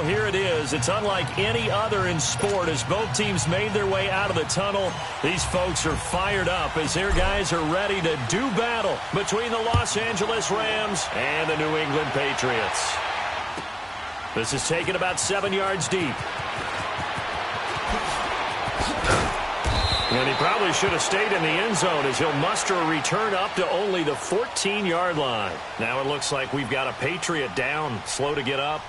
here it is. It's unlike any other in sport as both teams made their way out of the tunnel. These folks are fired up as their guys are ready to do battle between the Los Angeles Rams and the New England Patriots. This is taken about 7 yards deep. And he probably should have stayed in the end zone as he'll muster a return up to only the 14-yard line. Now it looks like we've got a Patriot down, slow to get up.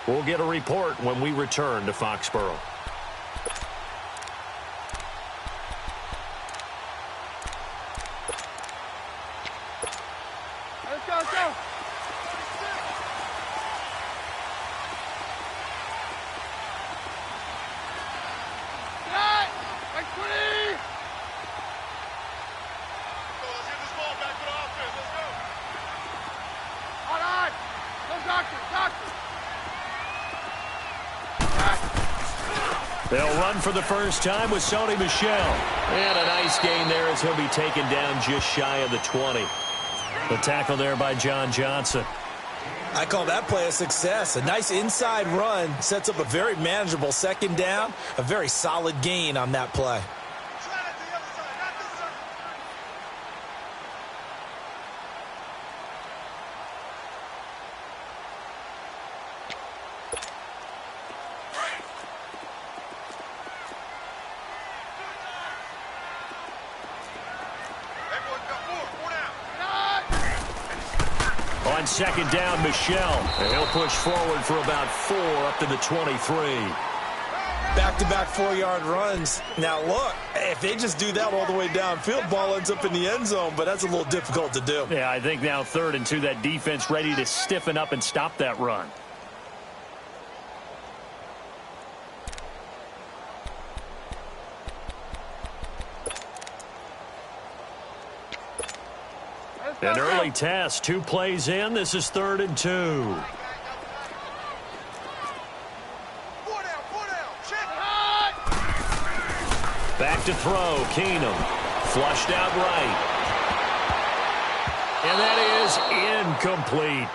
We'll get a report when we return to Foxborough. Let's go, let's go. They'll run for the first time with Sony Michel. And a nice gain there as he'll be taken down just shy of the 20. The tackle there by John Johnson. I call that play a success. A nice inside run sets up a very manageable second down. A very solid gain on that play. On second down, Michel. And he'll push forward for about 4 up to the 23. Back-to-back 4-yard runs. Now, look, if they just do that all the way downfield, ball ends up in the end zone, but that's a little difficult to do. Yeah, I think now 3rd and 2, that defense ready to stiffen up and stop that run. An early test, 2 plays in. This is 3rd and 2. Back to throw, Keenum. Flushed out right. And that is incomplete.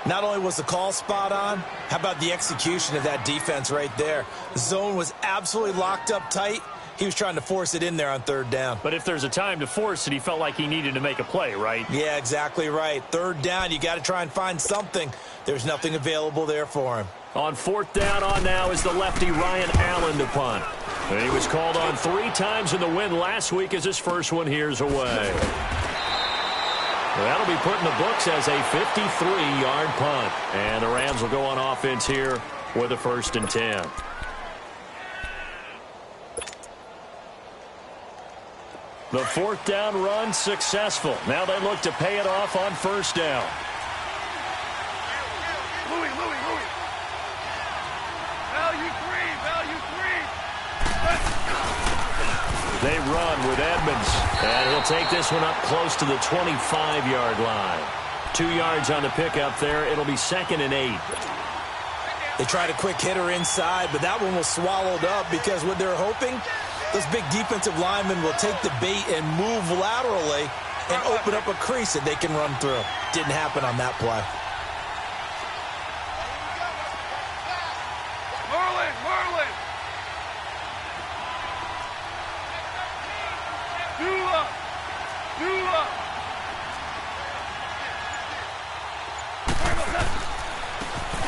Not only was the call spot on, how about the execution of that defense right there? The zone was absolutely locked up tight. He was trying to force it in there on 3rd down. But if there's a time to force it, he felt like he needed to make a play, right? Yeah, exactly right. 3rd down, you got to try and find something. There's nothing available there for him. On 4th down on now is the lefty Ryan Allen to punt. And he was called on 3 times in the win last week as his first one here's away. That'll be put in the books as a 53-yard punt. And the Rams will go on offense here with a 1st and 10. The 4th down run successful. Now they look to pay it off on 1st down. Louis. Value three. They run with Edmonds. And he'll take this one up close to the 25-yard line. 2 yards on the pickup there. It'll be 2nd and 8. They tried a quick hitter inside, but that one was swallowed up because what they're hoping, those big defensive linemen will take the bait and move laterally and open up a crease that they can run through. Didn't happen on that play. Merlin. Dula.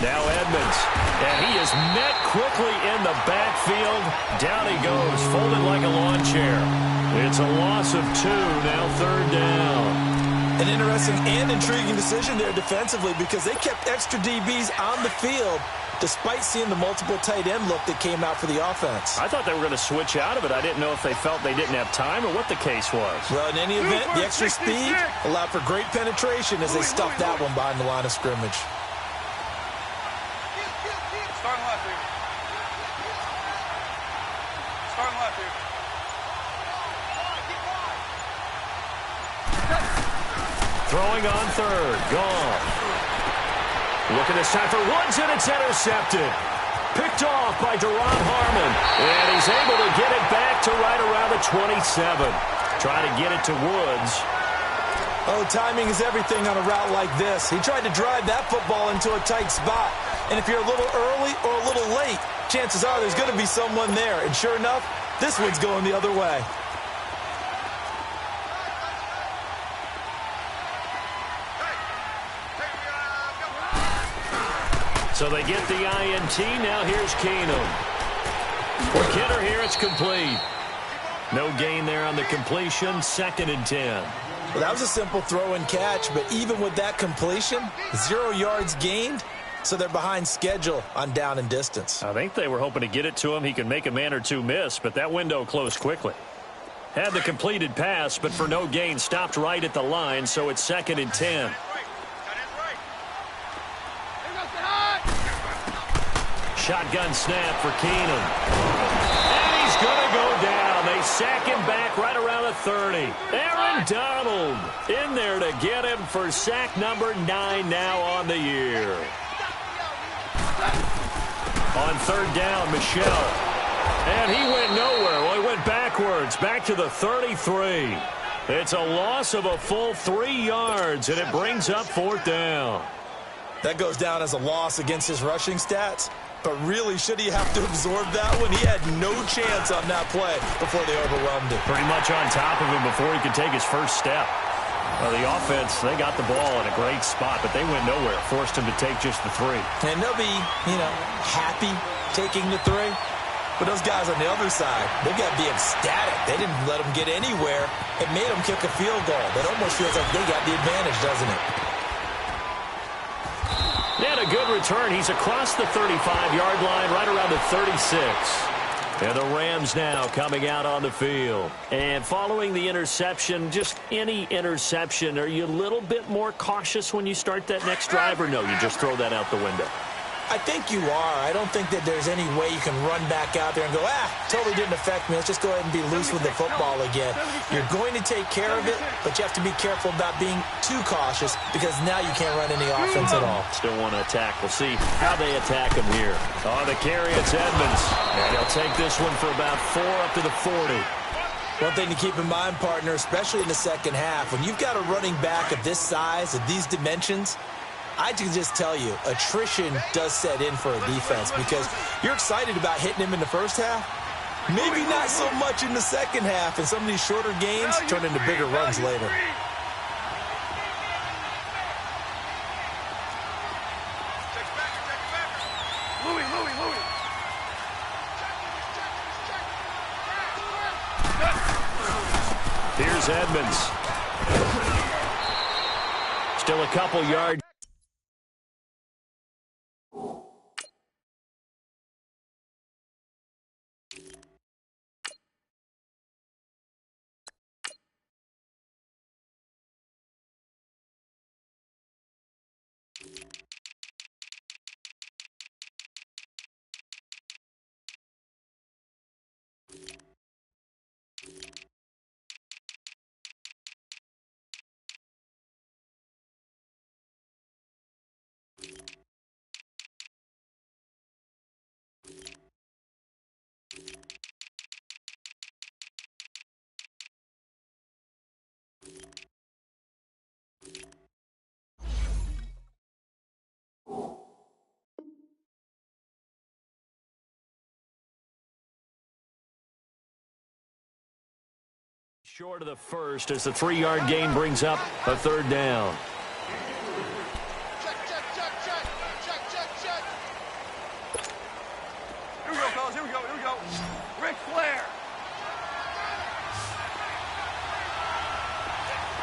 Now Edmonds. And he is met quickly in the backfield. Down he goes, folded like a lawn chair. It's a loss of 2, now 3rd down. An interesting and intriguing decision there defensively because they kept extra DBs on the field despite seeing the multiple tight end look that came out for the offense. I thought they were going to switch out of it. I didn't know if they felt they didn't have time or what the case was. Well, in any event, the extra speed allowed for great penetration as they stuffed that one behind the line of scrimmage. Throwing on 3rd. Gone. Looking this time for Woods, and it's intercepted. Picked off by Deron Harmon. And he's able to get it back to right around the 27. Trying to get it to Woods. Oh, timing is everything on a route like this. He tried to drive that football into a tight spot. And if you're a little early or a little late, chances are there's going to be someone there. And sure enough, this one's going the other way. So they get the INT. Now here's Keenum. For Kidder here, it's complete. No gain there on the completion. 2nd and 10. Well, that was a simple throw and catch, but even with that completion, 0 yards gained, so they're behind schedule on down and distance. I think they were hoping to get it to him. He could make a man or two miss, but that window closed quickly. Had the completed pass, but for no gain, stopped right at the line, so it's 2nd and 10. Shotgun snap for Keenum. And he's going to go down. They sack him back right around the 30. Aaron Donald in there to get him for sack number 9 now on the year. On 3rd down, Michel. And he went nowhere. Well, he went backwards, back to the 33. It's a loss of a full 3 yards, and it brings up 4th down. That goes down as a loss against his rushing stats. But really, should he have to absorb that one? He had no chance on that play before they overwhelmed him. Pretty much on top of him before he could take his first step. Well, the offense, they got the ball in a great spot, but they went nowhere. Forced him to take just the 3. And they'll be, happy taking the 3. But those guys on the other side, they've got to be ecstatic. They didn't let them get anywhere. It made them kick a field goal. That almost feels like they got the advantage, doesn't it? He had a good return. He's across the 35-yard line, right around the 36. And the Rams now coming out on the field. And following the interception, just any interception, are you a little bit more cautious when you start that next drive, or no, you just throw that out the window? I think you are. I don't think that there's any way you can run back out there and go, totally didn't affect me. Let's just go ahead and be loose with the football again. You're going to take care of it, but you have to be careful about being too cautious because now you can't run any offense at all. Still want to attack. We'll see how they attack him here. On the carry, it's Edmonds. And he'll take this one for about 4 up to the 40. One thing to keep in mind, partner, especially in the second half, when you've got a running back of this size, of these dimensions, I can just tell you, attrition does set in for a defense because you're excited about hitting him in the first half. Maybe not so much in the second half, and some of these shorter gains turn into bigger runs later. Here's Edmonds. Still a couple yards. Short of the first as the 3-yard gain brings up a 3rd down. Here we go, fellas. Here we go. Ric Flair.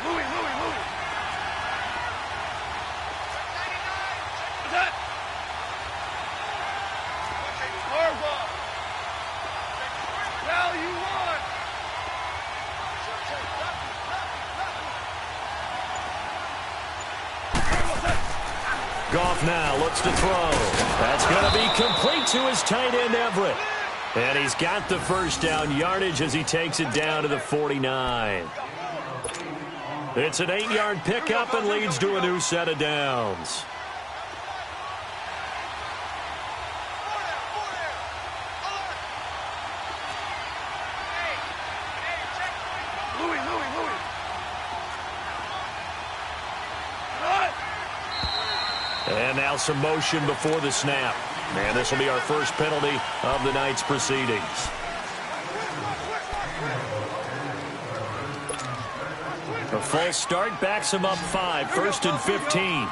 Louis. What's that? Harbaugh. Value 1. Goff now looks to throw. That's going to be complete to his tight end, Everett. And he's got the first down yardage as he takes it down to the 49. It's an 8-yard pickup and leads to a new set of downs. And now some motion before the snap. And this will be our first penalty of the night's proceedings. A full start backs him up 5, 1st and 15.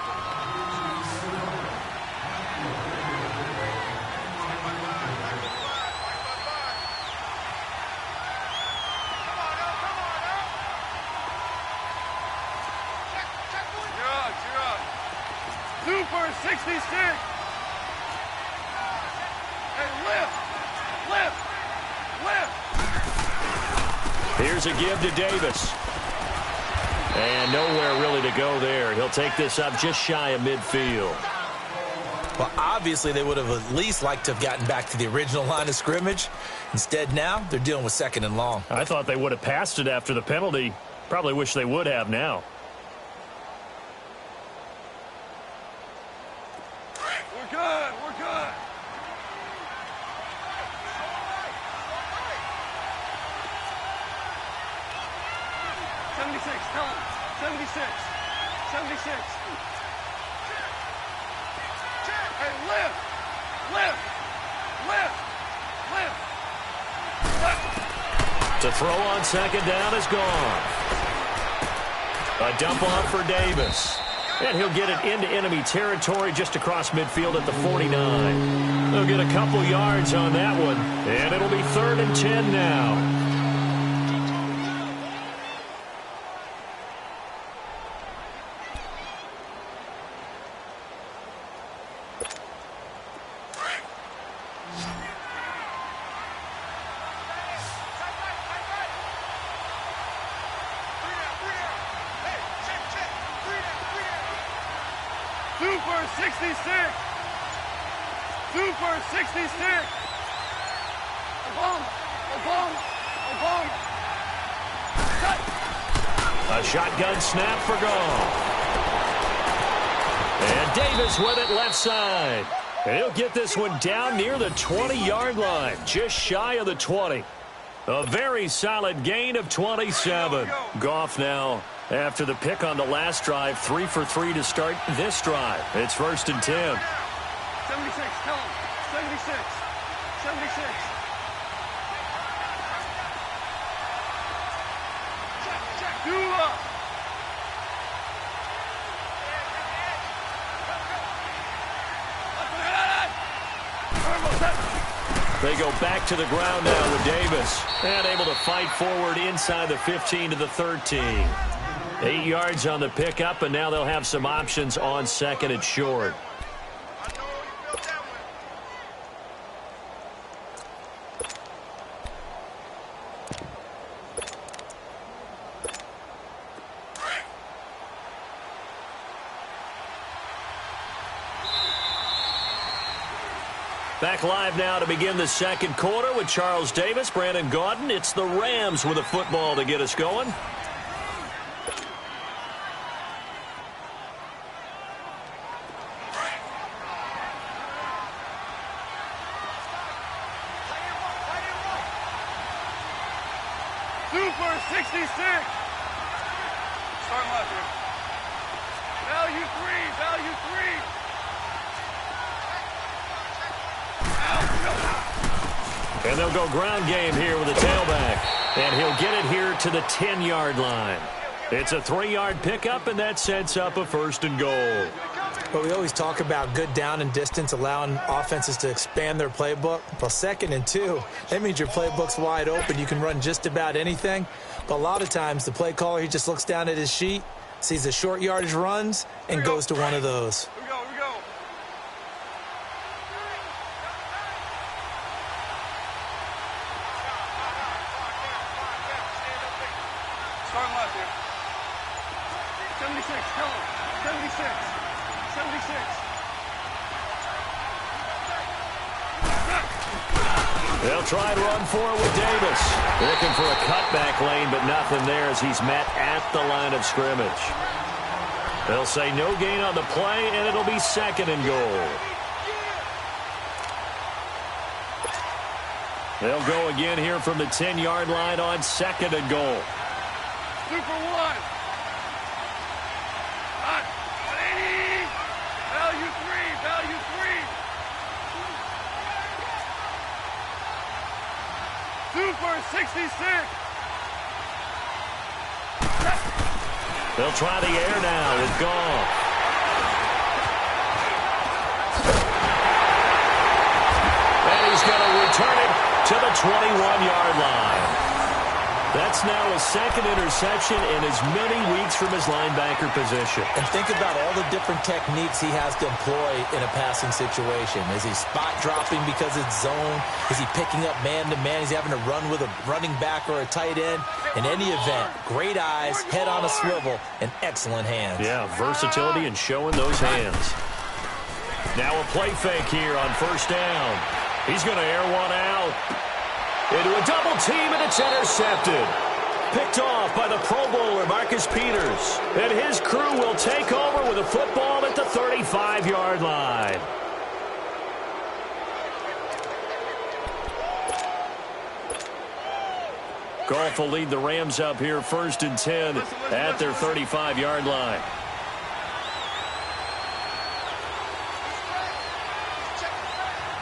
Super 66. And lift. Here's a give to Davis. And nowhere really to go there. He'll take this up just shy of midfield. Well, obviously they would have at least liked to have gotten back to the original line of scrimmage. Instead now, they're dealing with 2nd and long. I thought they would have passed it after the penalty. Probably wish they would have now. We're good. 76, tell him. 76. Hey, lift. To throw on 2nd down is gone. A dump off for Davis. And he'll get it into enemy territory just across midfield at the 49. They'll get a couple yards on that one. And it'll be 3rd and 10 now. Super 66. Obama. A shotgun snap for goal. And Davis with it left side. And he'll get this one down near the 20-yard line, just shy of the 20. A very solid gain of 27. Goff now, after the pick on the last drive, 3 for 3 to start this drive. It's 1st and 10. 76, tell him. 76. They go back to the ground now with Davis. And able to fight forward inside the 15 to the 13. 8 yards on the pickup, and now they'll have some options on 2nd and short. Back live now to begin the 2nd quarter with Charles Davis, Brandon Gaudin. It's the Rams with a football to get us going. Super 66. Start left here. Value 3. And they'll go ground game here with a tailback. And he'll get it here to the 10-yard line. It's a 3-yard pickup, and that sets up a 1st and goal. But we always talk about good down and distance, allowing offenses to expand their playbook. Well, 2nd and 2, that means your playbook's wide open. You can run just about anything. But a lot of times, the play caller, he just looks down at his sheet, sees the short yardage runs, and goes to one of those. Here we go. Start left here. 76, tell him. 76. They'll try and run for it with Davis. Looking for a cutback lane, but nothing there as he's met at the line of scrimmage. They'll say no gain on the play, and it'll be 2nd and goal. They'll go again here from the 10-yard line on 2nd and goal. Super 1. Hot. 180. Value 3. 66. They'll try the air now with Goff. And he's going to return it to the 21-yard line. That's now his second interception in as many weeks from his linebacker position. And think about all the different techniques he has to employ in a passing situation. Is he spot dropping because it's zone? Is he picking up man-to-man? Is he having to run with a running back or a tight end? In any event, great eyes, head on a swivel, and excellent hands. Yeah, versatility and showing those hands. Now a play fake here on first down. He's going to air one out. Into a double team, and it's intercepted. Picked off by the Pro Bowler, Marcus Peters. And his crew will take over with a football at the 35-yard line. Goff will lead the Rams up here first and 10 at their 35-yard line.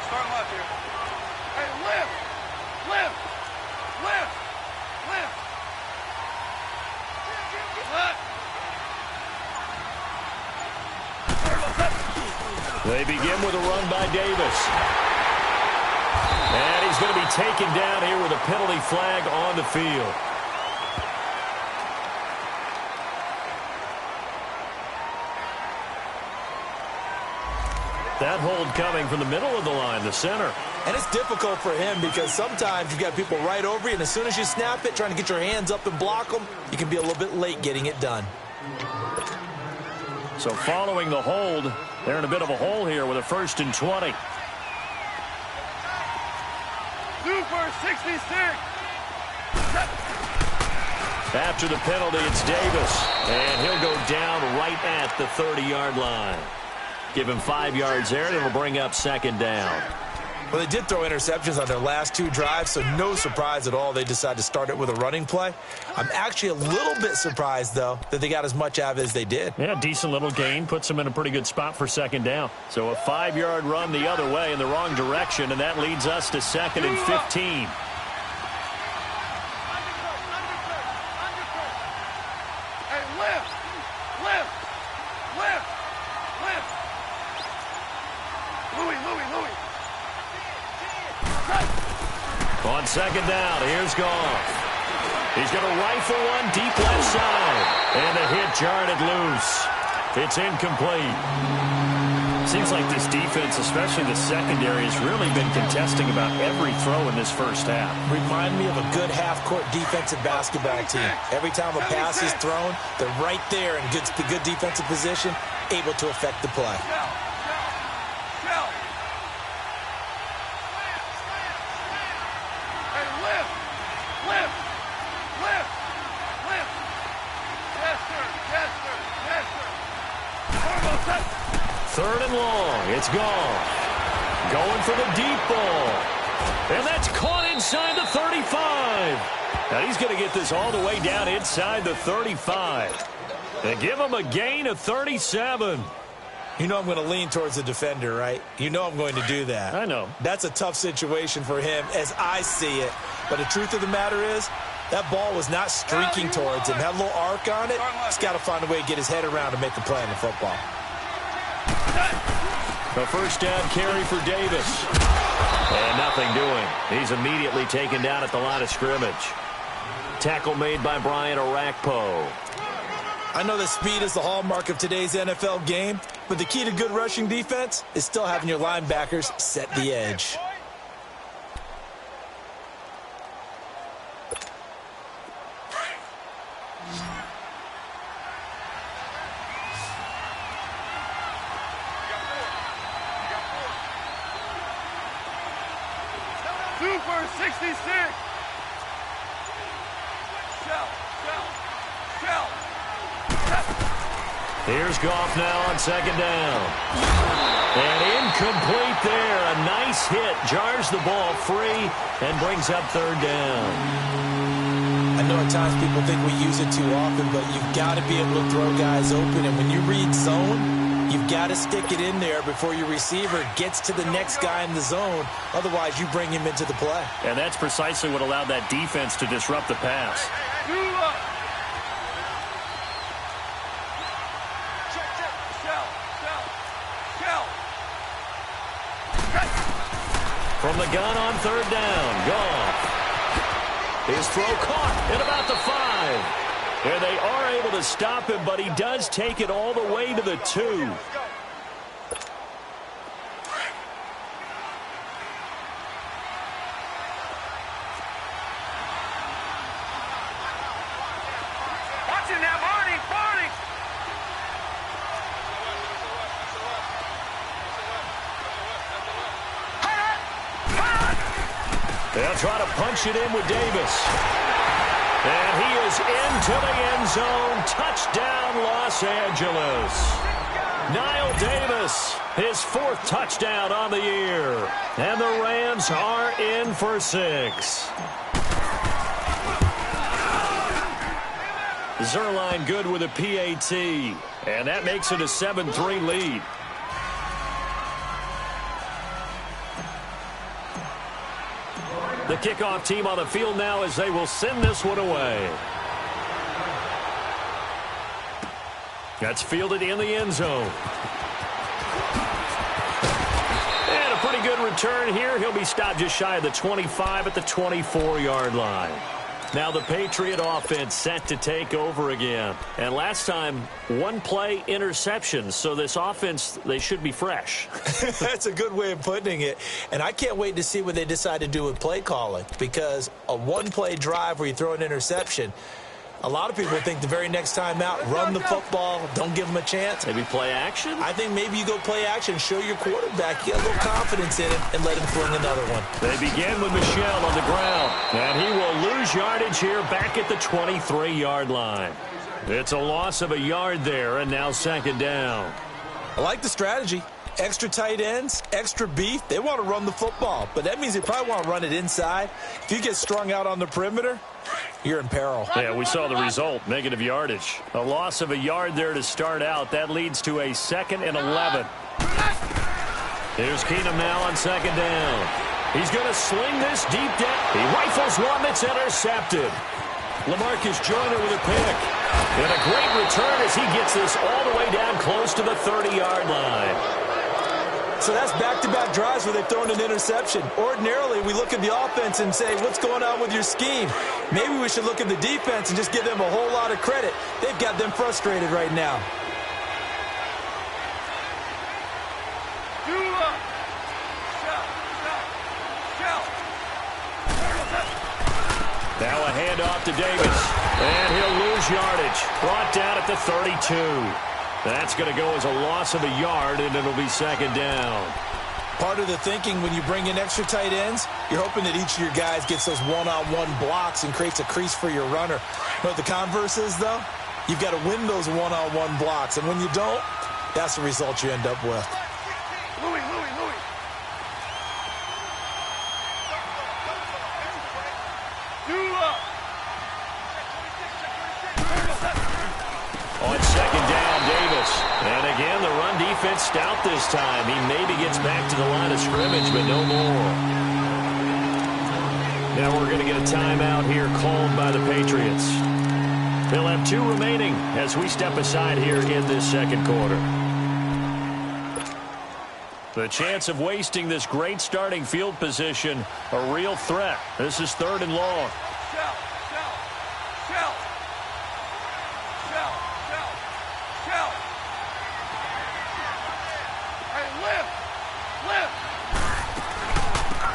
Start left here. Hey, lift. Lift. Lift. Lift. Left. They begin with a run by Davis. And he's going to be taken down here with a penalty flag on the field. That hold coming from the middle of the line, the center. And it's difficult for him because sometimes you've got people right over you, and as soon as you snap it, trying to get your hands up and block them, you can be a little bit late getting it done. So following the hold, they're in a bit of a hole here with a first and 20. Super 66. After the penalty, it's Davis. And he'll go down right at the 30-yard line. Give him 5 yards there, and it'll bring up second down. Well, they did throw interceptions on their last two drives, so no surprise at all they decided to start it with a running play. I'm actually a little bit surprised, though, that they got as much out of it as they did. Yeah, decent little gain. Puts them in a pretty good spot for second down. So a 5-yard run the other way in the wrong direction, and that leads us to second and 15. Hey, lift. Lift. Lift. Lift. Louis. On second down, here's Goff. He's going to rifle one deep left side. And the hit jarred it loose. It's incomplete. Seems like this defense, especially the secondary, has really been contesting about every throw in this first half. Remind me of a good half-court defensive basketball team. Every time a pass is thrown, they're right there in good defensive position, able to affect the play. Third and long. It's Goff. Going for the deep ball. And that's caught inside the 35. Now he's going to get this all the way down inside the 35. And give him a gain of 37. You know I'm going to lean towards the defender, right? You know I'm going to do that. I know. That's a tough situation for him as I see it. But the truth of the matter is, that ball was not streaking towards him. Had a little arc on it. He's got to find a way to get his head around to make the play in the football. A first down carry for Davis. And nothing doing. He's immediately taken down at the line of scrimmage. Tackle made by Brian Orakpo. I know that speed is the hallmark of today's NFL game, but the key to good rushing defense is still having your linebackers set the edge. Super 66. Shell. Here's Goff now on second down. And incomplete there. A nice hit. Jars the ball free and brings up third down. I know at times people think we use it too often, but you've got to be able to throw guys open. And when you read zone, You've got to stick it in there before your receiver gets to the next guy in the zone. Otherwise, you bring him into the play. And that's precisely what allowed that defense to disrupt the pass. From the gun on third down, Goff. His throw caught at about the 5. And they are able to stop him, but he does take it all the way to the 2. They'll try to punch it in with Davis. And he is into the end zone. Touchdown, Los Angeles. Niall Davis, his 4th touchdown on the year. And the Rams are in for 6. Zerline good with a PAT. And that makes it a 7-3 lead. The kickoff team on the field now as they will send this one away. That's fielded in the end zone. And a pretty good return here. He'll be stopped just shy of the 25 at the 24-yard line. Now the Patriot offense set to take over again. And last time, 1-play interception. So this offense, they should be fresh. That's a good way of putting it. And I can't wait to see what they decide to do with play calling. Because a 1-play drive where you throw an interception, a lot of people think the very next time out, run the football, don't give them a chance. Maybe play action? I think maybe you go play action, show your quarterback you got a little confidence in him, and let him fling another one. They begin with Michel on the ground. And he will lose yardage here back at the 23-yard line. It's a loss of a yard there, and now 2nd down. I like the strategy. Extra tight ends, extra beef. They want to run the football, but that means they probably want to run it inside. If you get strung out on the perimeter, you're in peril. Yeah, we saw the result, negative yardage. A loss of a yard there to start out. That leads to a 2nd and 11. Here's Keenum now on 2nd down. He's going to sling this deep down. He rifles one that's intercepted. LaMarcus Joyner with a pick. And a great return as he gets this all the way down close to the 30-yard line. So that's back-to-back drives where they've thrown an interception. Ordinarily, we look at the offense and say, what's going on with your scheme? Maybe we should look at the defense and just give them a whole lot of credit. They've got them frustrated right now. Now a handoff to Davis. And he'll lose yardage. Brought down at the 32. That's going to go as a loss of a yard, and it'll be 2nd down. Part of the thinking when you bring in extra tight ends, you're hoping that each of your guys gets those one-on-one blocks and creates a crease for your runner. You know what the converse is, though? You've got to win those one-on-one blocks, and when you don't, that's the result you end up with. Louis. On 2nd down, Davis. And again, the run defense stout this time. He maybe gets back to the line of scrimmage, but no more. Now we're going to get a timeout here called by the Patriots. They'll have 2 remaining as we step aside here in this 2nd quarter. The chance of wasting this great starting field position, a real threat. This is 3rd and long.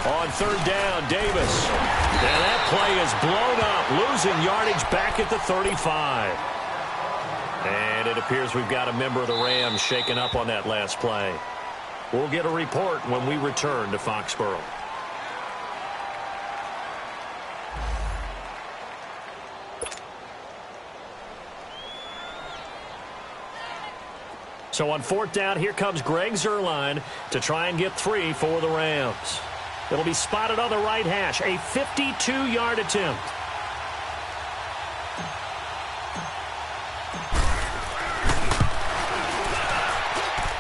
On 3rd down, Davis. And that play is blown up, losing yardage back at the 35. And it appears we've got a member of the Rams shaken up on that last play. We'll get a report when we return to Foxborough. So on 4th down, here comes Greg Zerline to try and get 3 for the Rams. It'll be spotted on the right hash, a 52-yard attempt.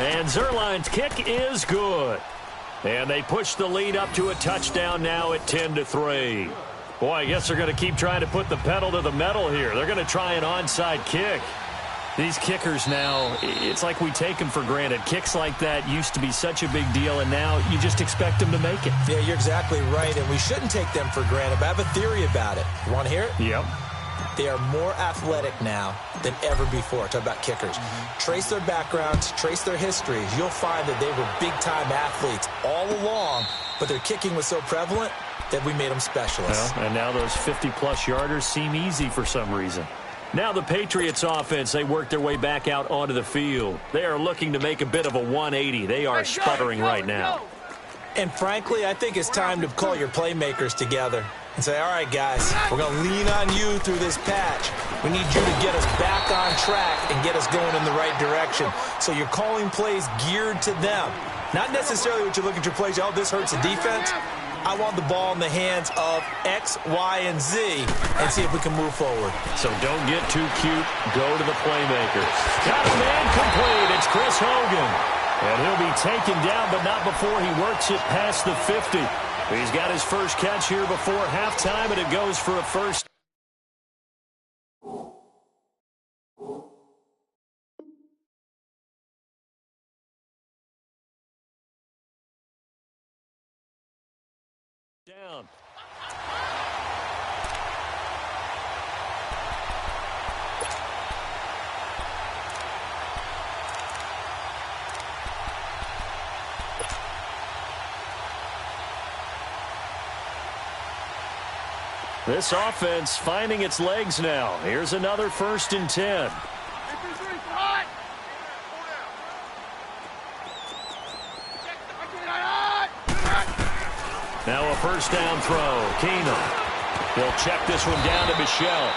And Zerline's kick is good. And they push the lead up to a touchdown now at 10-3. Boy, I guess they're going to keep trying to put the pedal to the metal here. They're going to try an onside kick. These kickers now, it's like we take them for granted. Kicks like that used to be such a big deal, and now you just expect them to make it. Yeah, you're exactly right, and we shouldn't take them for granted, but I have a theory about it. You want to hear it? Yep. They are more athletic now than ever before. Talk about kickers. Trace their backgrounds, trace their histories. You'll find that they were big-time athletes all along, but their kicking was so prevalent that we made them specialists. Well, and now those 50-plus yarders seem easy for some reason. Now the Patriots offense, they work their way back out onto the field. They are looking to make a bit of a 180. They are sputtering right now. And frankly, I think it's time to call your playmakers together and say, all right, guys, we're going to lean on you through this patch. We need you to get us back on track and get us going in the right direction. So you're calling plays geared to them. Not necessarily what you look at your plays, oh, this hurts the defense. I want the ball in the hands of X, Y, and Z and see if we can move forward. So don't get too cute. Go to the playmakers. Got a man complete. It's Chris Hogan. And he'll be taken down, but not before he works it past the 50. He's got his first catch here before halftime, and it goes for a first. Down. This offense finding its legs now. Here's another 1st and 10. Now a first down throw. Keenum. He'll check this one down to Michelle.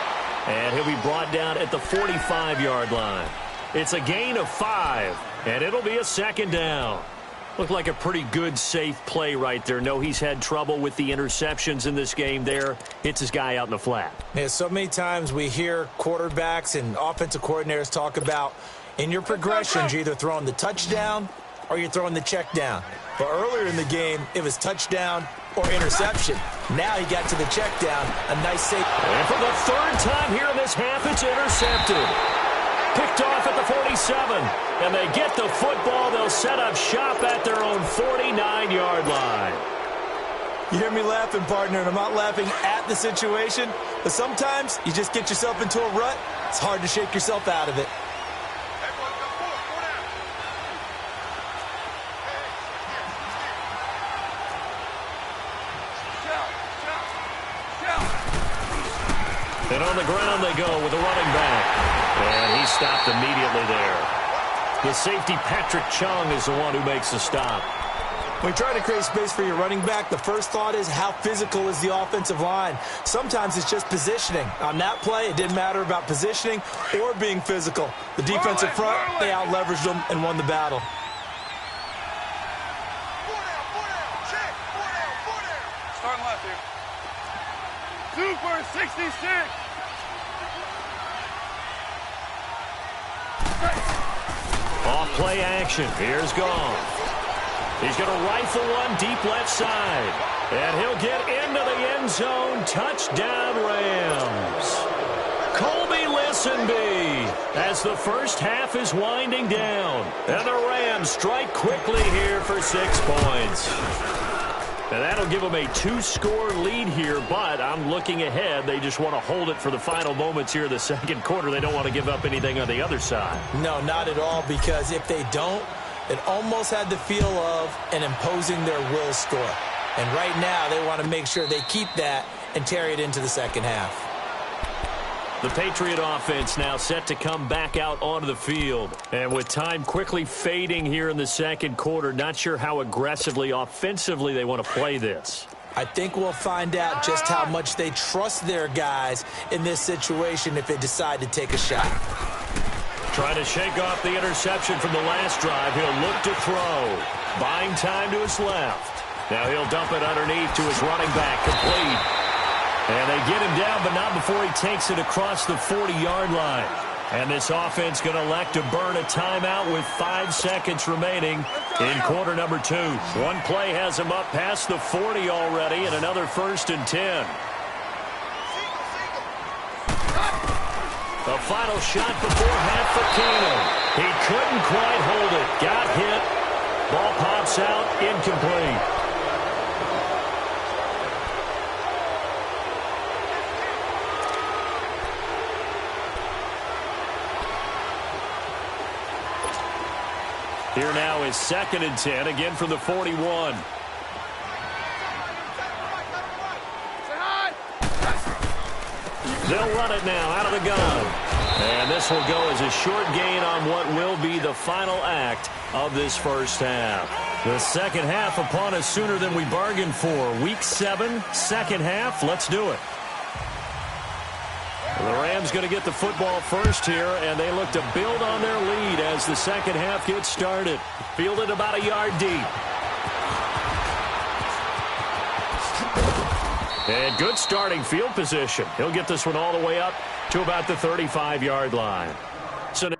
And he'll be brought down at the 45-yard line. It's a gain of 5, and it'll be a 2nd down. Looked like a pretty good, safe play right there. No, he's had trouble with the interceptions in this game there. Hits his guy out in the flat. Yeah, so many times we hear quarterbacks and offensive coordinators talk about in your progressions, you're either throwing the touchdown or you're throwing the check down. But earlier in the game, it was touchdown or interception. Now he got to the check down. A nice save. And for the 3rd time here in this half, it's intercepted. Picked off at the 47. And they get the football. They'll set up shop at their own 49-yard line. You hear me laughing, partner, and I'm not laughing at the situation. But sometimes you just get yourself into a rut. It's hard to shake yourself out of it. And on the ground they go with the running back. And he stopped immediately there. The safety, Patrick Chung, is the one who makes the stop. When you're trying to create space for your running back, the first thought is how physical is the offensive line. Sometimes it's just positioning. On that play, it didn't matter about positioning or being physical. The defensive front, they out-leveraged them and won the battle. Starting left here. Super 66. Off play action. Here's Goff. He's going to rifle one deep left side. And he'll get into the end zone. Touchdown, Rams. Colby Listenby as the first half is winding down. And the Rams strike quickly here for 6 points. And that'll give them a 2-score lead here, but I'm looking ahead. They just want to hold it for the final moments here of the 2nd quarter. They don't want to give up anything on the other side. No, not at all, because if they don't, it almost had the feel of an imposing their will score. And right now, they want to make sure they keep that and carry it into the 2nd half. The Patriot offense now set to come back out onto the field. And with time quickly fading here in the 2nd quarter, not sure how aggressively, offensively they want to play this. I think we'll find out just how much they trust their guys in this situation if they decide to take a shot. Trying to shake off the interception from the last drive. He'll look to throw. Buying time to his left. Now he'll dump it underneath to his running back. Complete. And they get him down, but not before he takes it across the 40-yard line. And this offense going to elect to burn a timeout with 5 seconds remaining in quarter number 2. One play has them up past the 40 already, and another 1st and 10. The final shot before half for Kano. He couldn't quite hold it. Got hit. Ball pops out, incomplete. Here now is 2nd and 10, again from the 41. They'll run it now out of the gun. And this will go as a short gain on what will be the final act of this first half. The second half upon us sooner than we bargained for. Week 7, second half. Let's do it. The Rams going to get the football first here, and they look to build on their lead as the second half gets started. Fielded about a yard deep. And good starting field position. He'll get this one all the way up to about the 35-yard line. So now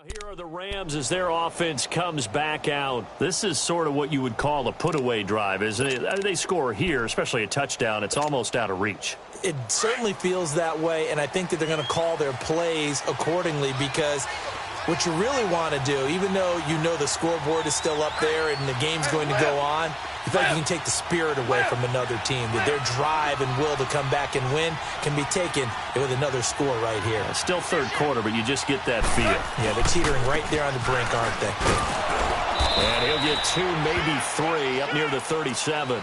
here are the Rams as their offense comes back out. This is sort of what you would call a put-away drive, isn't it? They score here, especially a touchdown. It's almost out of reach. It certainly feels that way, and I think that they're going to call their plays accordingly because what you really want to do, even though you know the scoreboard is still up there and the game's going to go on, you feel like you can take the spirit away from another team. That their drive and will to come back and win can be taken with another score right here. It's still third quarter, but you just get that feel. Yeah, they're teetering right there on the brink, aren't they? And he'll get 2, maybe 3 up near the 37.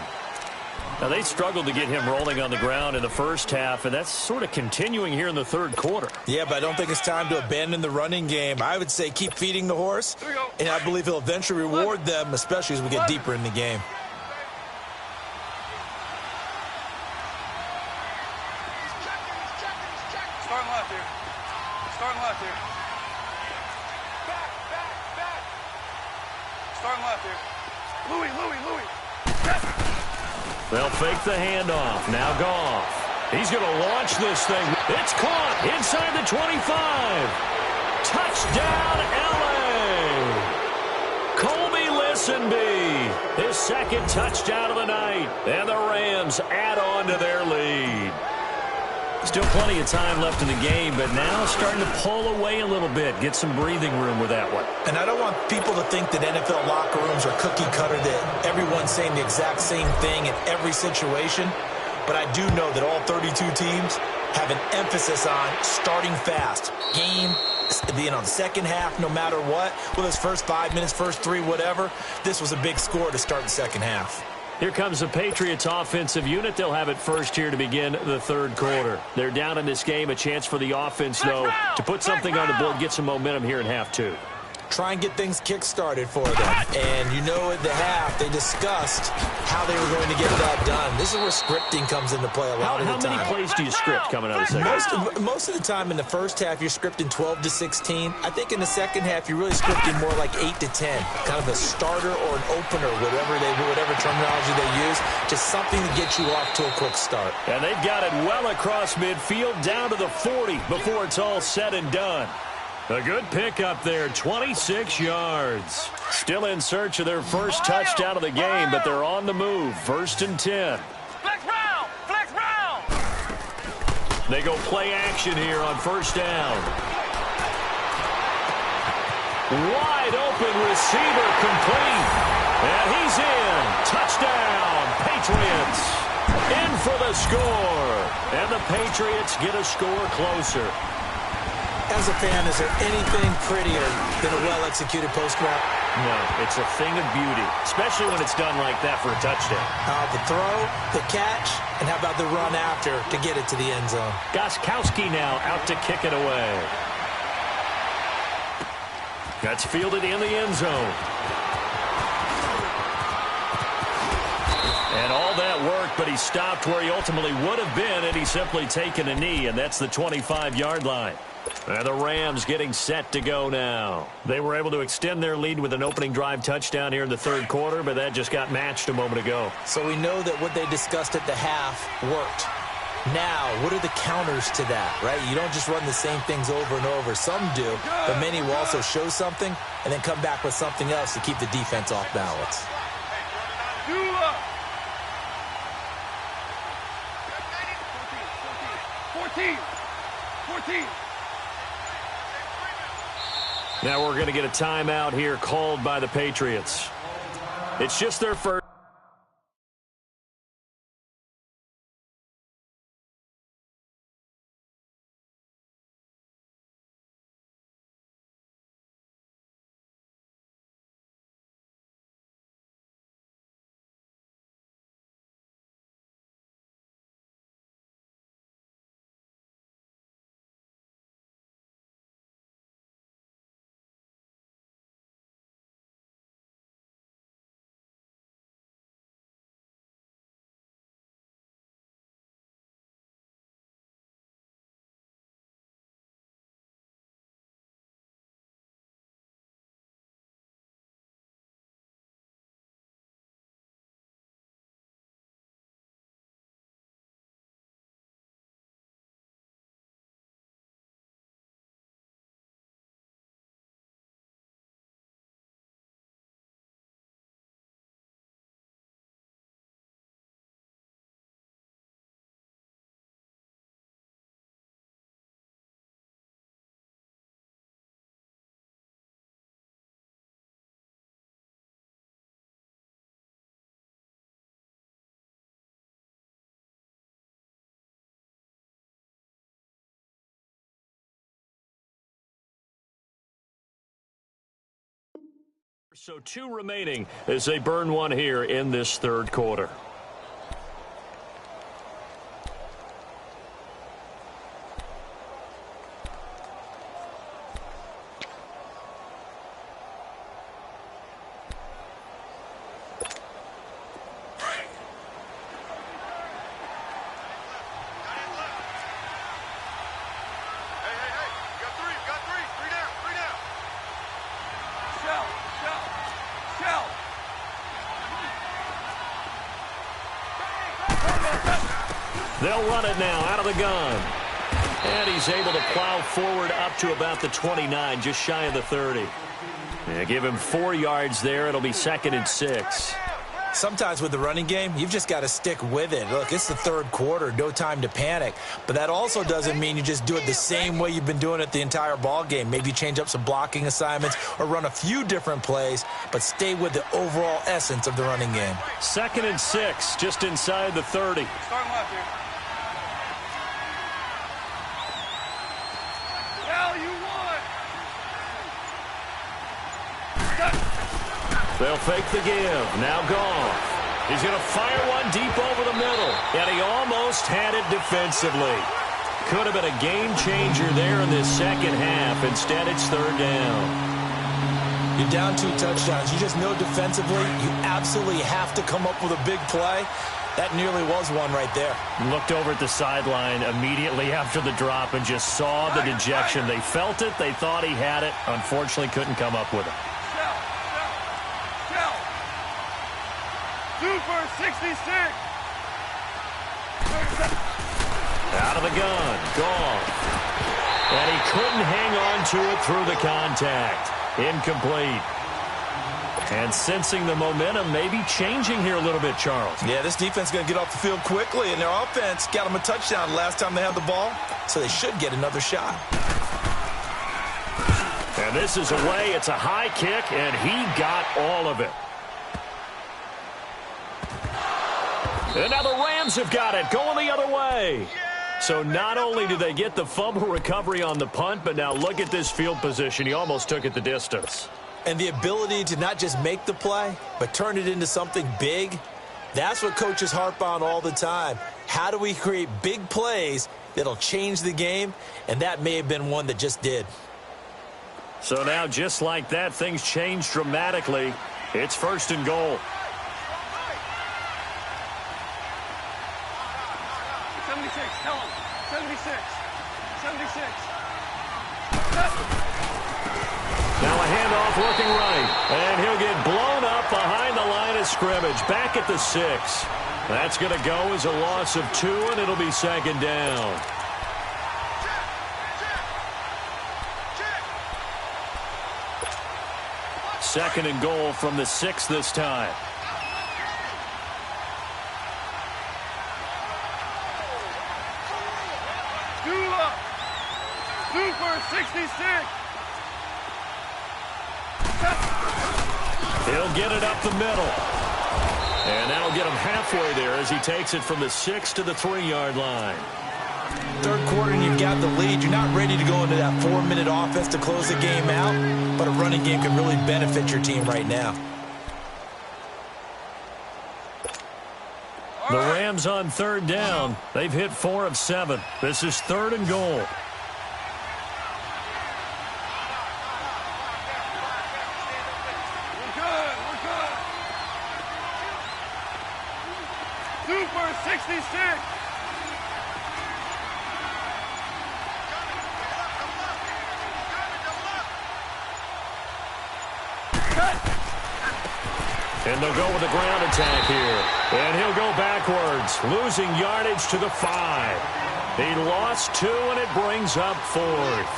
Now, they struggled to get him rolling on the ground in the first half, and that's sort of continuing here in the third quarter. Yeah, but I don't think it's time to abandon the running game. I would say keep feeding the horse, and I believe he'll eventually reward them, especially as we get deeper in the game. Starting left here. Starting left here. Back. Starting left here. Louis. They'll fake the handoff. Now Goff. He's going to launch this thing. It's caught inside the 25. Touchdown, L.A. Colby Listenby. His second touchdown of the night. And the Rams add on to their lead. Still plenty of time left in the game, but now starting to pull away a little bit. Get some breathing room with that one. And I don't want people to think that NFL locker rooms are cookie cutter, that everyone's saying the exact same thing in every situation. But I do know that all 32 teams have an emphasis on starting fast. Game, the second half, no matter what. Well, those first 5 minutes, first 3, whatever. This was a big score to start the second half. Here comes the Patriots offensive unit. They'll have it first here to begin the third quarter. They're down in this game. A chance for the offense, though, to put something on the board, get some momentum here in half 2. Try and get things kick-started for them. And you know at the half, they discussed how they were going to get that done. This is where scripting comes into play a lot of the time. How many plays do you script coming out of the second half? Most of the time in the first half, you're scripting 12 to 16. I think in the second half, you're really scripting more like 8 to 10. Kind of a starter or an opener, whatever terminology they use. Just something to get you off to a quick start. And they've got it well across midfield, down to the 40 before it's all said and done. A good pickup there, 26 yards. Still in search of their first touchdown of the game, but they're on the move. 1st and 10. Flex round. They go play action here on first down. Wide open receiver complete. And he's in. Touchdown, Patriots. In for the score. And the Patriots get a score closer. As a fan, is there anything prettier than a well-executed post route? No, it's a thing of beauty, especially when it's done like that for a touchdown. The throw, the catch, and how about the run after to get it to the end zone? Gostkowski now out to kick it away. That's fielded in the end zone. And all that work, but he stopped where he ultimately would have been had he simply taken a knee, and that's the 25-yard line. And the Rams getting set to go now. They were able to extend their lead with an opening drive touchdown here in the third quarter, but that just got matched a moment ago. So we know that what they discussed at the half worked. Now, what are the counters to that, right? You don't just run the same things over and over. Some do, but many will also show something and then come back with something else to keep the defense off balance. 14. Now we're going to get a timeout here called by the Patriots. It's just their first. So 2 remaining as they burn one here in this third quarter. They'll run it now out of the gun. And he's able to plow forward up to about the 29, just shy of the 30. Yeah, give him 4 yards there. It'll be 2nd and 6. Sometimes with the running game, you've just got to stick with it. Look, it's the third quarter, no time to panic. But that also doesn't mean you just do it the same way you've been doing it the entire ball game. Maybe change up some blocking assignments or run a few different plays, but stay with the overall essence of the running game. 2nd and 6, just inside the 30. Starting left here. They'll fake the give. Now Goff. He's going to fire one deep over the middle. And he almost had it defensively. Could have been a game changer there in this second half. Instead, it's 3rd down. You're down 2 touchdowns. You just know defensively you absolutely have to come up with a big play. That nearly was one right there. Looked over at the sideline immediately after the drop and just saw the dejection. They felt it. They thought he had it. Unfortunately, couldn't come up with it. 2 for 66. Out of the gun. Goff. And he couldn't hang on to it through the contact. Incomplete. And sensing the momentum maybe changing here a little bit, Charles. Yeah, this defense is going to get off the field quickly, and their offense got them a touchdown last time they had the ball, so they should get another shot. And this is away. It's a high kick, and he got all of it. And now the Rams have got it, going the other way. So not only do they get the fumble recovery on the punt, but now look at this field position. He almost took it the distance. And the ability to not just make the play, but turn it into something big, that's what coaches harp on all the time. How do we create big plays that'll change the game? And that may have been one that just did. So now, just like that, things change dramatically. It's 1st and goal. 76, tell him. 76. 76. Now a handoff looking right. And he'll get blown up behind the line of scrimmage. Back at the 6. That's going to go as a loss of 2, and it'll be 2nd down. Second and goal from the 6 this time. Super 66. He'll get it up the middle. And that'll get him halfway there as he takes it from the 6 to the 3-yard line. Third quarter and you've got the lead. You're not ready to go into that 4-minute offense to close the game out, but a running game can really benefit your team right now. The Rams on 3rd down. They've hit 4 of 7. This is 3rd and goal. Super 66. And they'll go with the ground attack here. And he'll go backwards, losing yardage to the 5. He lost 2, and it brings up 4th.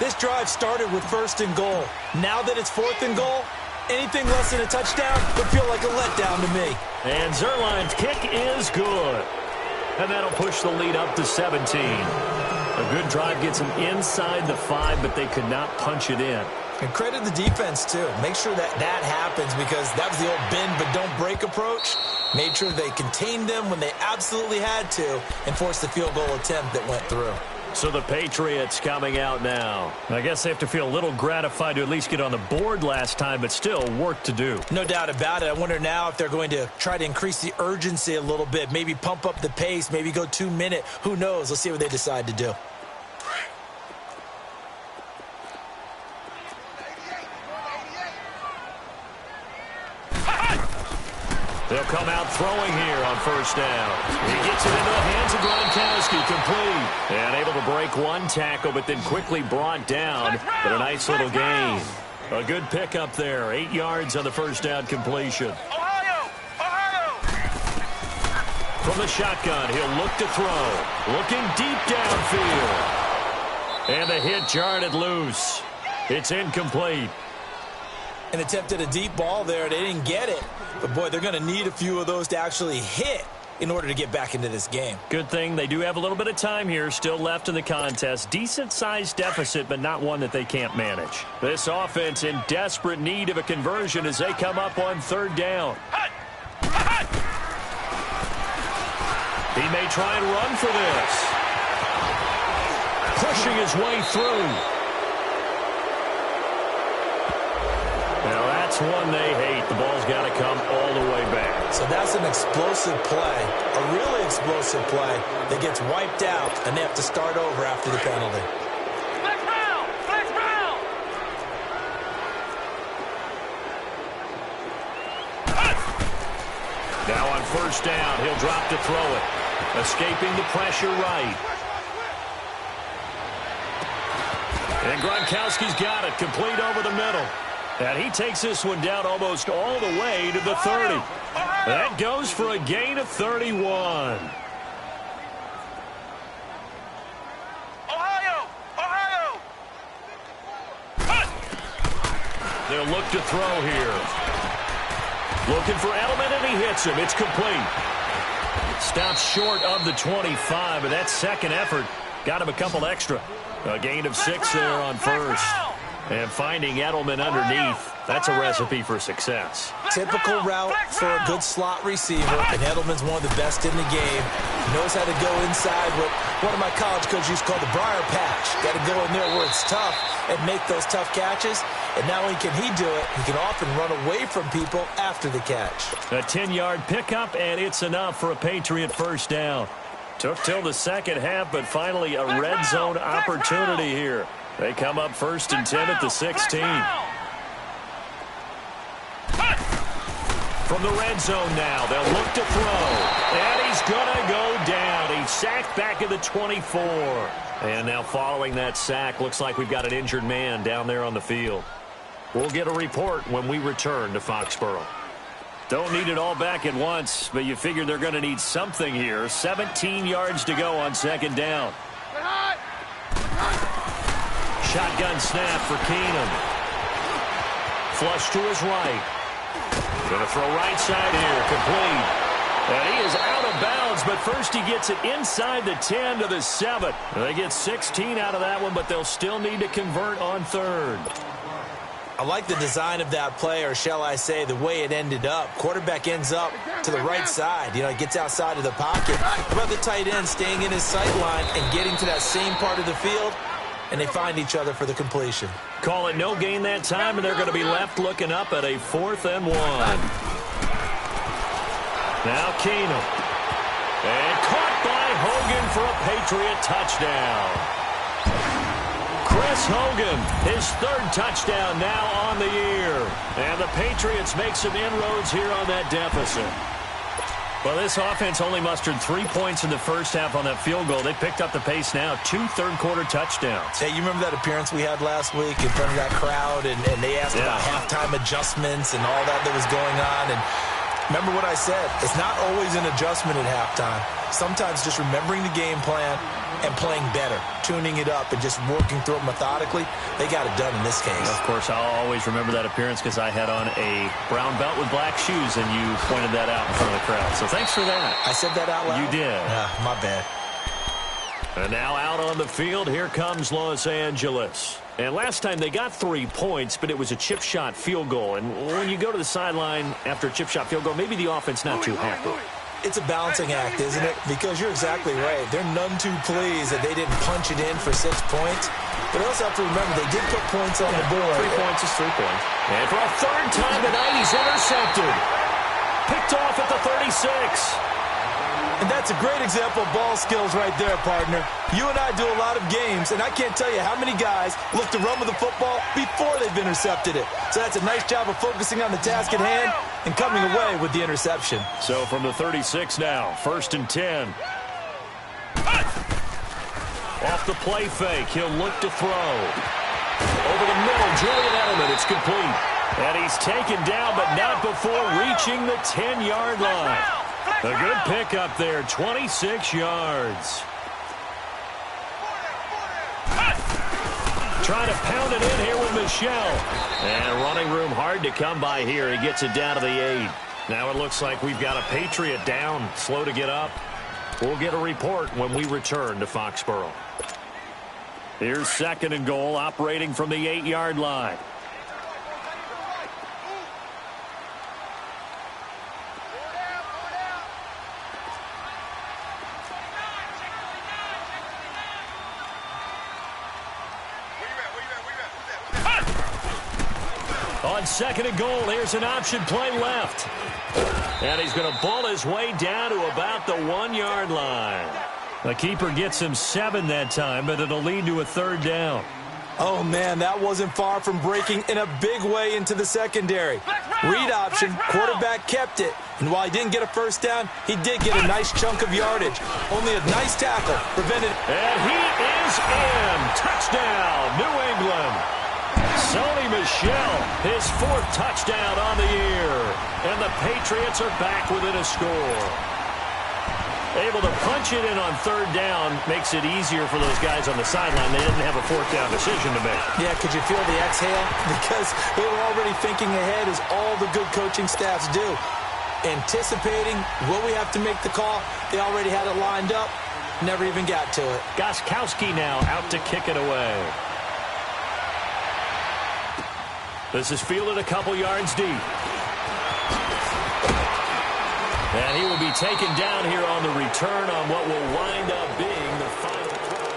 This drive started with 1st and goal. Now that it's 4th and goal, anything less than a touchdown would feel like a letdown to me. And Zerline's kick is good. And that'll push the lead up to 17. A good drive gets them inside the 5, but they could not punch it in. And credit the defense, too. Make sure that happens, because that was the old bend but don't break approach. Made sure they contained them when they absolutely had to and forced the field goal attempt that went through. So the Patriots coming out now. I guess they have to feel a little gratified to at least get on the board last time, but still work to do. No doubt about it. I wonder now if they're going to try to increase the urgency a little bit, maybe pump up the pace, maybe go 2-minute. Who knows? Let's see what they decide to do. They'll come out throwing here on 1st down. He gets it into the hands of Gronkowski, complete. And able to break one tackle, but then quickly brought down. But a nice little gain. A good pickup there. 8 yards on the 1st down completion. Ohio! From the shotgun, he'll look to throw. Looking deep downfield. And the hit jarred loose. It's incomplete. And attempted a deep ball there. They didn't get it. But, boy, they're going to need a few of those to actually hit in order to get back into this game. Good thing they do have a little bit of time here still left in the contest. Decent-sized deficit, but not one that they can't manage. This offense in desperate need of a conversion as they come up on 3rd down. He may try and run for this. Pushing his way through. Now that's one they hate. The ball's got to come all the way back. So that's an explosive play, a really explosive play that gets wiped out, and they have to start over after the penalty. Flex round! Flex round! Now on 1st down, he'll drop to throw it. Escaping the pressure right. And Gronkowski's got it, complete over the middle. And he takes this one down almost all the way to the 30. That goes for a gain of 31. they'll look to throw here. Looking for Edelman, and he hits him. It's complete. Stops short of the 25, but that second effort got him a couple extra. A gain of 6 there on first. And finding Edelman underneath, that's a recipe for success. Typical route for a good slot receiver, and Edelman's one of the best in the game. He knows how to go inside what one of my college coaches used to call the briar patch. Got to go in there where it's tough and make those tough catches. And not only can he do it, he can often run away from people after the catch. A 10-yard pickup, and it's enough for a Patriot first down. Took till the second half, but finally a red zone opportunity here. They come up 1st and 10 at the 16. From the red zone now, they'll look to throw. And he's going to go down. He's sacked back at the 24. And now following that sack, looks like we've got an injured man down there on the field. We'll get a report when we return to Foxborough. Don't need it all back at once, but you figure they're going to need something here. 17 yards to go on second down. Shotgun snap for Keenum. Flush to his right. Going to throw right side here, complete. And he is out of bounds, but first he gets it inside the 10 to the 7. They get 16 out of that one, but they'll still need to convert on third. I like the design of that play, or shall I say the way it ended up. Quarterback ends up to the right side. You know, he gets outside of the pocket. How about the tight end staying in his sight line and getting to that same part of the field? And they find each other for the completion. Call it no gain that time, and they're going to be left looking up at a 4th and 1. Now Keenum. And caught by Hogan for a Patriot touchdown. Chris Hogan, his 3rd touchdown now on the year. And the Patriots make some inroads here on that deficit. Well, this offense only mustered 3 points in the first half on that field goal. They picked up the pace now. 2 third-quarter touchdowns. Hey, you remember that appearance we had last week in front of that crowd, and they asked about halftime adjustments and all that was going on. And remember what I said. It's not always an adjustment at halftime. Sometimes just remembering the game plan and playing better, tuning it up and just working through it methodically. They got it done in this case. Of course, I'll always remember that appearance because I had on a brown belt with black shoes, and you pointed that out in front of the crowd. So thanks for that. I said that out loud? You did. My bad. And now out on the field, here comes Los Angeles. And last time they got 3 points, but it was a chip shot field goal. And when you go to the sideline after a chip shot field goal, maybe the offense not too happy. It's a balancing act, isn't it? Because you're exactly right. They're none too pleased that they didn't punch it in for 6 points. But also have to remember, they did put points on the board. 3 points is 3 points. And for a 3rd time tonight, he's intercepted. Picked off at the 36. And that's a great example of ball skills right there, partner. You and I do a lot of games, and I can't tell you how many guys look to run with the football before they've intercepted it. So that's a nice job of focusing on the task at hand and coming away with the interception. So from the 36 now, 1st and 10. Off the play fake, he'll look to throw. Over the middle, Julian Edelman, it's complete. And he's taken down, but not before reaching the 10-yard line. A good pickup there, 26 yards. Trying to pound it in here with Michelle. And running room hard to come by here. He gets it down to the 8. Now it looks like we've got a Patriot down, slow to get up. We'll get a report when we return to Foxborough. Here's 2nd and goal, operating from the 8-yard line. On 2nd and goal, here's an option play left. And he's going to ball his way down to about the 1-yard line. The keeper gets him 7 that time, but it'll lead to a 3rd down. Oh, man, that wasn't far from breaking in a big way into the secondary. Read option, quarterback kept it. And while he didn't get a first down, he did get a nice chunk of yardage. Only a nice tackle prevented. And he is in. Touchdown, New England. Sony Michel, his 4th touchdown on the year. And the Patriots are back within a score. Able to punch it in on third down makes it easier for those guys on the sideline. They didn't have a fourth down decision to make. Yeah, could you feel the exhale? Because they were already thinking ahead, as all the good coaching staffs do. Anticipating, will we have to make the call? They already had it lined up. Never even got to it. Gostkowski now out to kick it away. This is fielded a couple yards deep. And he will be taken down here on the return on what will wind up being the final play.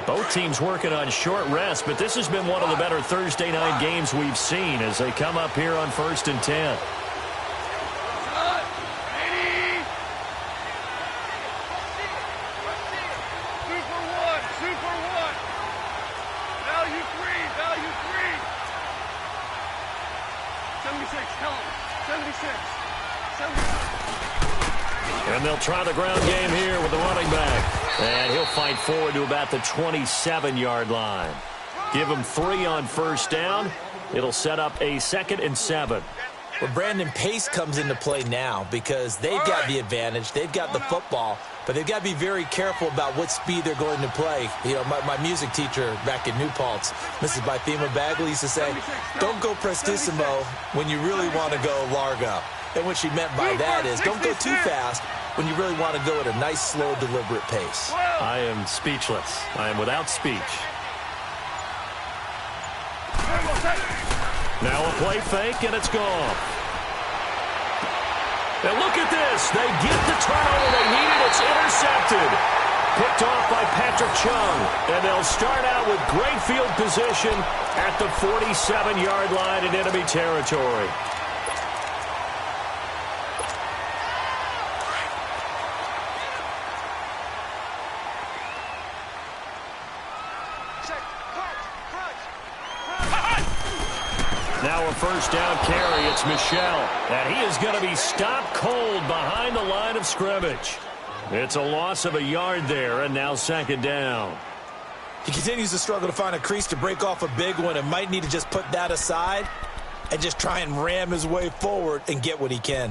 Both teams working on short rest, but this has been one of the better Thursday night games we've seen as they come up here on 1st and 10. And they'll try the ground game here with the running back. And he'll fight forward to about the 27-yard line. Give him 3 on first down. It'll set up a 2nd and 7. Well, Brandon, pace comes into play now because they've got the advantage. They've got the football, but they've got to be very careful about what speed they're going to play. You know, my music teacher back in New Paltz, Mrs. Bythema Bagley, used to say, don't go prestissimo when you really want to go largo. And what she meant by that is don't go too fast when you really want to go at a nice, slow, deliberate pace. I am speechless. I am without speech. Now a play fake, and it's gone. And look at this. They get the turnover they needed. It's intercepted. Picked off by Patrick Chung. And they'll start out with great field position at the 47-yard line in enemy territory. Now a first down carry. It's Michel. And he is going to be stopped cold behind the line of scrimmage. It's a loss of a yard there, and now 2nd down. He continues to struggle to find a crease to break off a big one and might need to just put that aside and just try and ram his way forward and get what he can.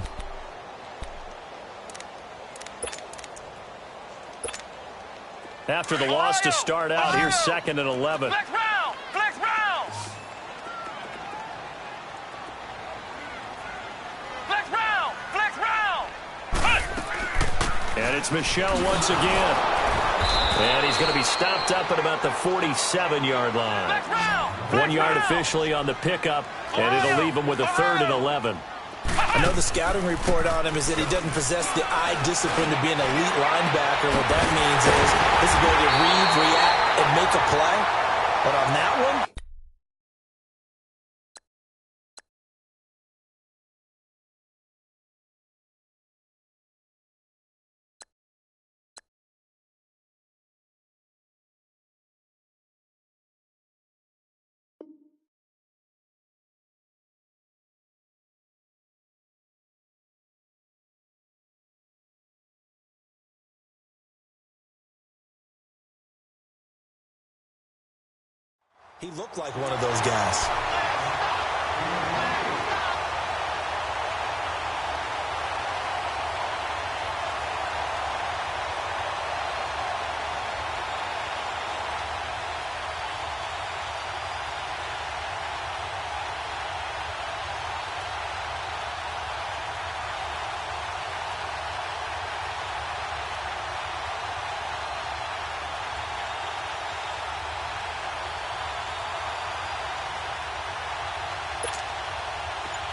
After the loss to start out, here's 2nd and 11. Flex round! Flex round! Flex round! Flex round! And it's Michel once again. And he's going to be stopped up at about the 47-yard line. 1 yard officially on the pickup, and it'll leave him with a 3rd and 11. I know the scouting report on him is that he doesn't possess the eye discipline to be an elite linebacker. What that means is his ability to read, react, and make a play. But on that one, he looked like one of those guys.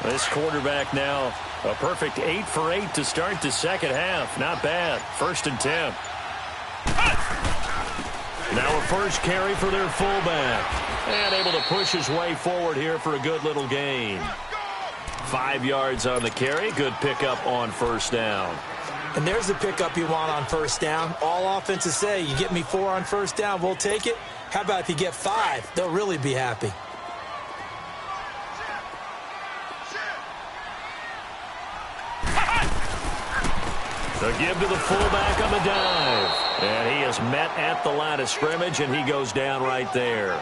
This quarterback now, a perfect 8 for 8 to start the second half. Not bad. 1st and 10. Now a first carry for their fullback. And able to push his way forward here for a good little gain. 5 yards on the carry. Good pickup on first down. And there's the pickup you want on first down. All offenses say, you get me 4 on first down, we'll take it. How about if you get 5? They'll really be happy. The give to the fullback on the dive. And he is met at the line of scrimmage, and he goes down right there.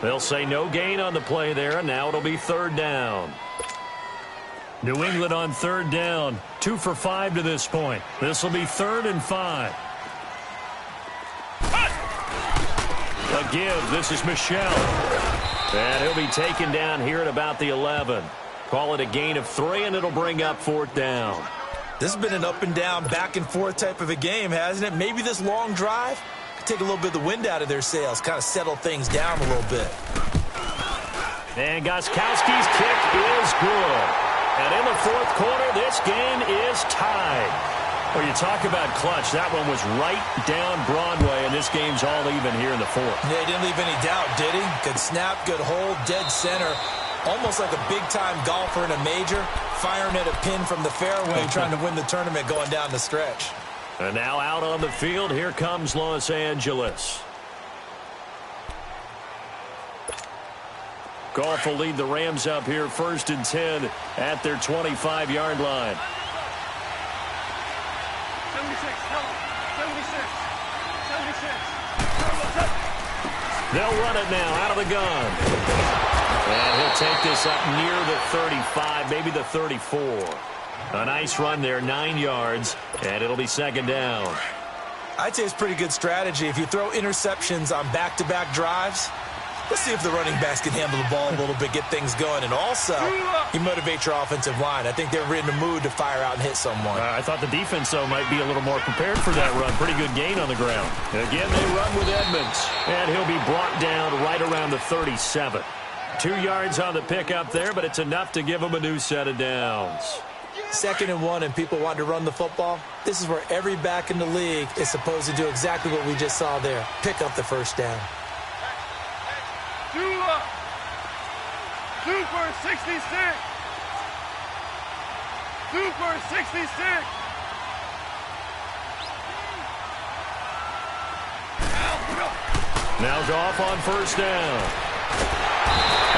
They'll say no gain on the play there, and now it'll be third down. New England on third down. 2 for 5 to this point. This will be 3rd and 5. A give. This is Michel. And he'll be taken down here at about the 11. Call it a gain of 3, and it'll bring up 4th down. This has been an up and down, back and forth type of a game, hasn't it? Maybe this long drive take a little bit of the wind out of their sails, kind of settle things down a little bit. And Gostkowski's kick is good. And in the 4th quarter, this game is tied. Well, you talk about clutch. That one was right down Broadway, and this game's all even here in the 4th. Yeah, he didn't leave any doubt, did he? Good snap, good hold, dead center. Almost like a big-time golfer in a major, firing at a pin from the fairway, trying to win the tournament going down the stretch. And now out on the field, here comes Los Angeles. Goff will lead the Rams up here 1st and 10 at their 25-yard line. 76. They'll run it now out of the gun. And he'll take this up near the 35, maybe the 34. A nice run there, 9 yards, and it'll be 2nd down. I'd say it's pretty good strategy. If you throw interceptions on back-to-back drives, let's see if the running backs can handle the ball a little bit, get things going. And also, you motivate your offensive line. I think they're in the mood to fire out and hit someone. I thought the defense, though, might be a little more prepared for that run. Pretty good gain on the ground. Again, they run with Edmonds, and he'll be brought down right around the 37. 2 yards on the pickup there, but it's enough to give them a new set of downs. 2nd and 1, and people want to run the football. This is where every back in the league is supposed to do exactly what we just saw there. Pick up the 1st down. 2 for 66. 2 for 66. Now Goff on 1st down.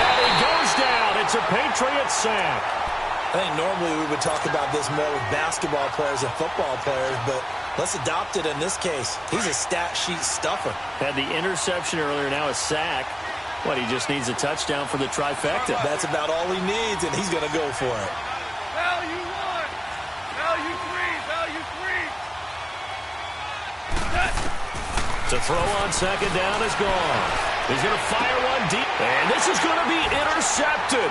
And he goes down. It's a Patriots sack. I think normally we would talk about this more with basketball players and football players, but let's adopt it in this case. He's a stat sheet stuffer. Had the interception earlier, now a sack. What, he just needs a touchdown for the trifecta. That's about all he needs, and he's going to go for it. Value 1. Value 3. Value 3. To throw on 2nd down is gone. He's going to fire one deep, and this is going to be intercepted.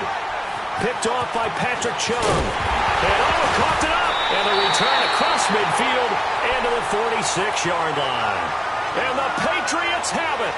Picked off by Patrick Chung. And coughed it up. And a return across midfield into the 46-yard line. And the Patriots have it.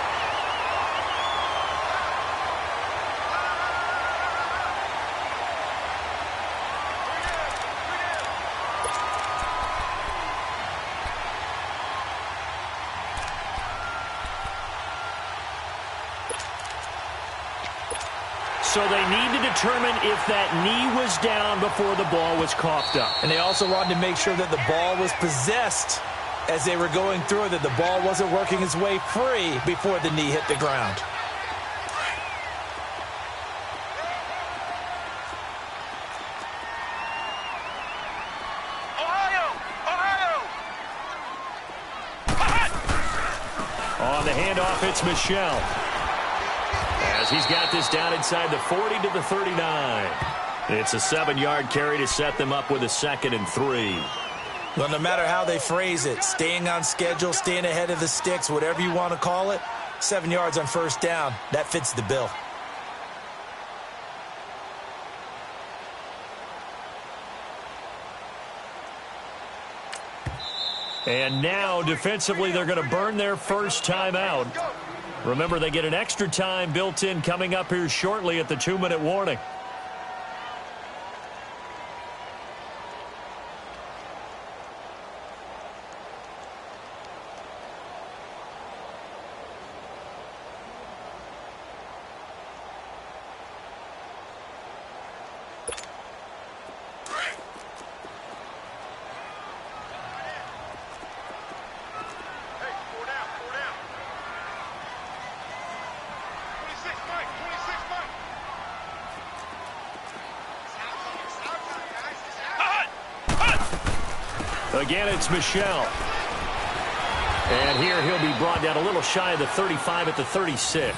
So they need to determine if that knee was down before the ball was coughed up. And they also wanted to make sure that the ball was possessed as they were going through, that the ball wasn't working its way free before the knee hit the ground. On the handoff, it's Michel. As he's got this down inside the 40 to the 39. It's a 7-yard carry to set them up with a 2nd and 3. Well, no matter how they phrase it, staying on schedule, staying ahead of the sticks, whatever you want to call it, 7 yards on 1st down, that fits the bill. And now, defensively, they're going to burn their first time out. Remember, they get an extra time built in coming up here shortly at the 2-minute warning. Again, it's Michel. And here he'll be brought down a little shy of the 35 at the 36.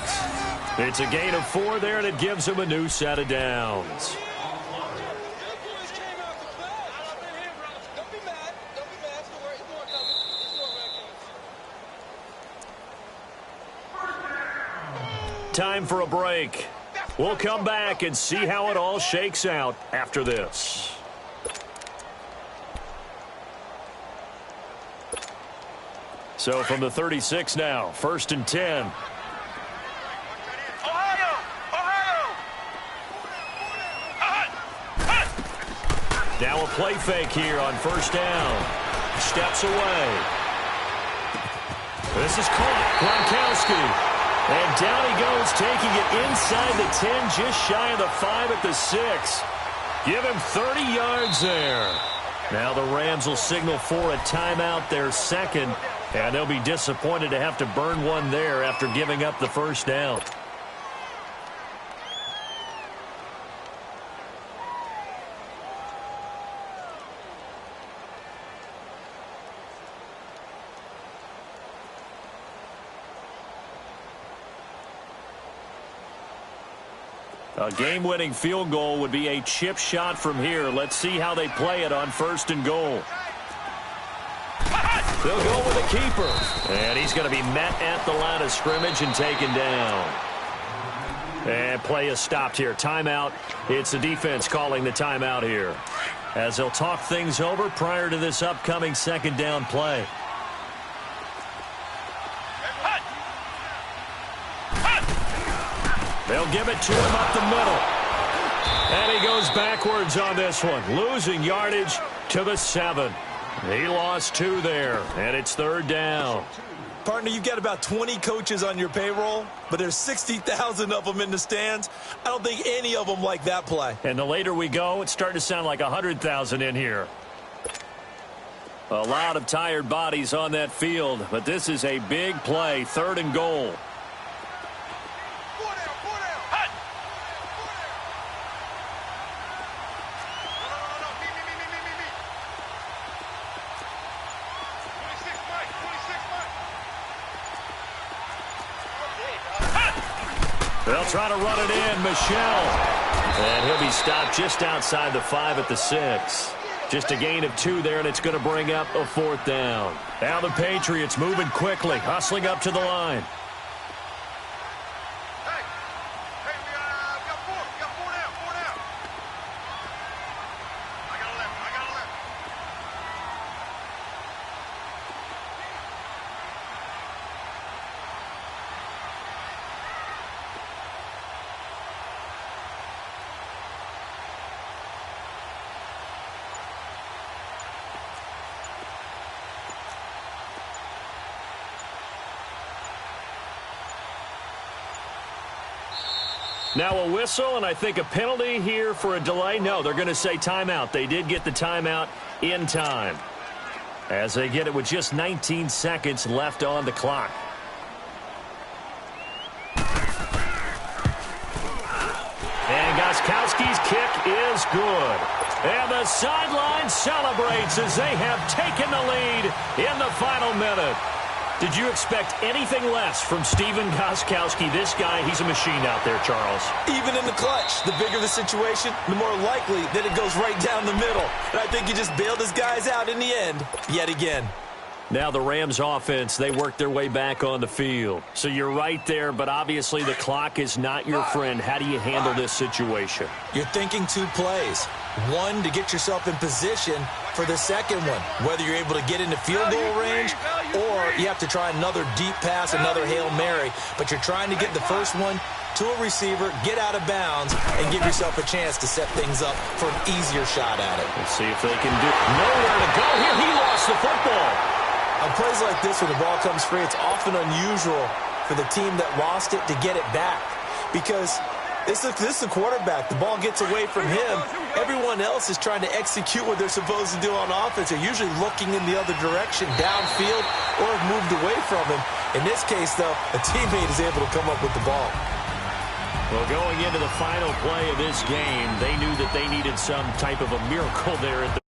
It's a gain of 4 there, and it gives them a new set of downs. Time for a break. We'll come back and see how it all shakes out after this. So from the 36 now, 1st and 10. Now a play fake here on 1st down. Steps away. This is caught. Gronkowski. And down he goes, taking it inside the 10, just shy of the 5 at the 6. Give him 30 yards there. Now the Rams will signal for a timeout, their second, and they'll be disappointed to have to burn one there after giving up the 1st down. A game-winning field goal would be a chip shot from here. Let's see how they play it on 1st and goal. They'll go with a keeper. And he's going to be met at the line of scrimmage and taken down. And play is stopped here. Timeout. It's the defense calling the timeout here, as they'll talk things over prior to this upcoming 2nd down play. They'll give it to him up the middle. And he goes backwards on this one, losing yardage to the 7. He lost 2 there, and it's 3rd down. Partner, you've got about 20 coaches on your payroll, but there's 60,000 of them in the stands. I don't think any of them like that play. And the later we go, it's starting to sound like 100,000 in here. A lot of tired bodies on that field, but this is a big play, 3rd and goal. They'll try to run it in, Michelle. And he'll be stopped just outside the 5 at the 6. Just a gain of 2 there, and it's going to bring up a 4th down. Now the Patriots moving quickly, hustling up to the line. Now a whistle, and I think a penalty here for a delay. No, they're going to say timeout. They did get the timeout in time, as they get it with just 19 seconds left on the clock. And Gostkowski's kick is good. And the sideline celebrates as they have taken the lead in the final minute. Did you expect anything less from Stephen Gostkowski? This guy, he's a machine out there, Charles. Even in the clutch, the bigger the situation, the more likely that it goes right down the middle. And I think he just bailed his guys out in the end, yet again. Now the Rams offense, they work their way back on the field. So you're right there, but obviously the clock is not your friend. How do you handle this situation? You're thinking 2 plays. One, to get yourself in position for the second one, whether you're able to get into field goal range or you have to try another deep pass, another Hail Mary. But you're trying to get the first one to a receiver, get out of bounds, and give yourself a chance to set things up for an easier shot at it. Let's see if they can do nowhere to go here. He lost the football. On plays like this where the ball comes free, it's often unusual for the team that lost it to get it back, because this is the quarterback. The ball gets away from him. Everyone else is trying to execute what they're supposed to do on offense. They're usually looking in the other direction, downfield, or have moved away from him. In this case, though, a teammate is able to come up with the ball. Well, going into the final play of this game, they knew that they needed some type of a miracle there at the